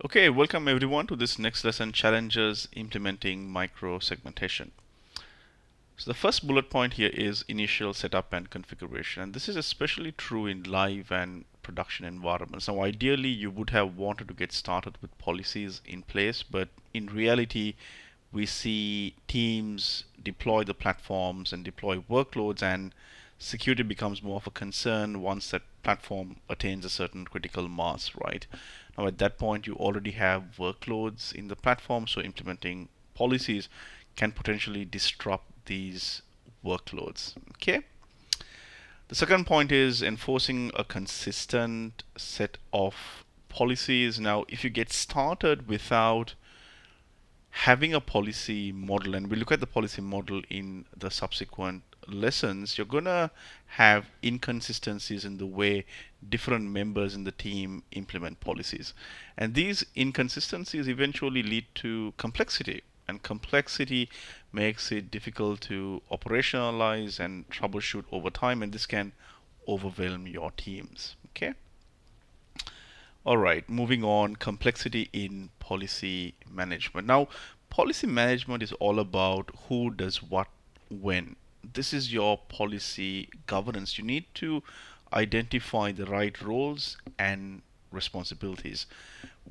Okay, welcome everyone to this next lesson, challenges implementing micro-segmentation. So the first bullet point here is initial setup and configuration, and this is especially true in live and production environments. Now ideally you would have wanted to get started with policies in place, but in reality we see teams deploy the platforms and deploy workloads, and security becomes more of a concern once that platform attains a certain critical mass, right? Now at that point you already have workloads in the platform, so implementing policies can potentially disrupt these workloads. Okay. The second point is enforcing a consistent set of policies. Now if you get started without having a policy model, and we look at the policy model in the subsequent lessons, you're gonna have inconsistencies in the way different members in the team implement policies, and these inconsistencies eventually lead to complexity, and complexity makes it difficult to operationalize and troubleshoot over time, and this can overwhelm your teams. Okay. All right, moving on, complexity in policy management. Now, policy management is all about who does what when. This is your policy governance. You need to identify the right roles and responsibilities.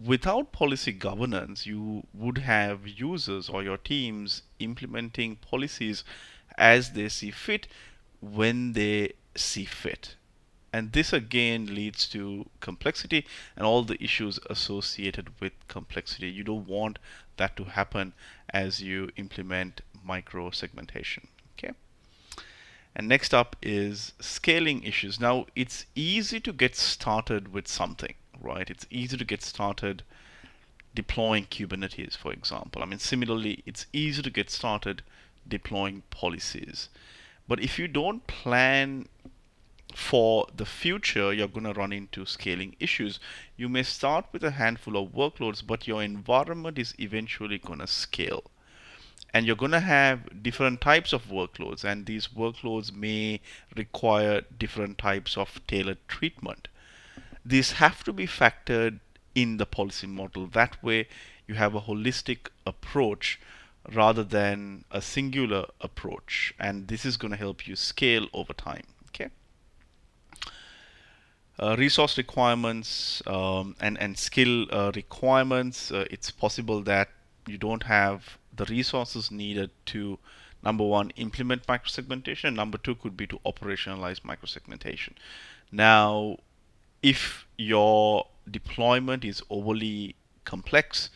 Without policy governance, you would have users or your teams implementing policies as they see fit when they see fit. And this again leads to complexity and all the issues associated with complexity. You don't want that to happen as you implement micro segmentation. Okay. And next up is scaling issues. Now it's easy to get started with something, right? It's easy to get started deploying Kubernetes, for example. I mean, similarly, it's easy to get started deploying policies. But if you don't plan for the future, you're going to run into scaling issues. You may start with a handful of workloads, but your environment is eventually going to scale. And you're going to have different types of workloads, and these workloads may require different types of tailored treatment. These have to be factored in the policy model. That way, you have a holistic approach rather than a singular approach, and this is going to help you scale over time. Okay. Resource requirements and skill requirements. It's possible that you don't have the resources needed to, number one, implement microsegmentation. Number two could be to operationalize microsegmentation. Now, if your deployment is overly complex,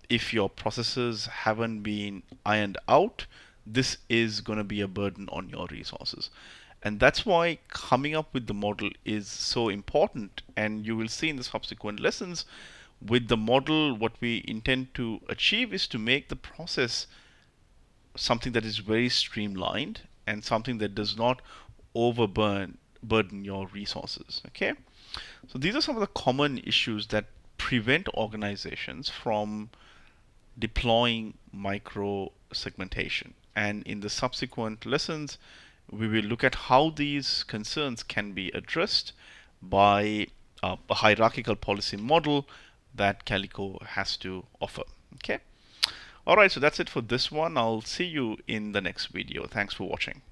if your processes haven't been ironed out, this is going to be a burden on your resources. And that's why coming up with the model is so important. And you will see in the subsequent lessons, with the model, what we intend to achieve is to make the process something that is very streamlined and something that does not burden your resources. Okay. So these are some of the common issues that prevent organizations from deploying micro segmentation. And in the subsequent lessons, we will look at how these concerns can be addressed by a hierarchical policy model that Calico has to offer. Okay. All right, so that's it for this one. I'll see you in the next video. Thanks for watching.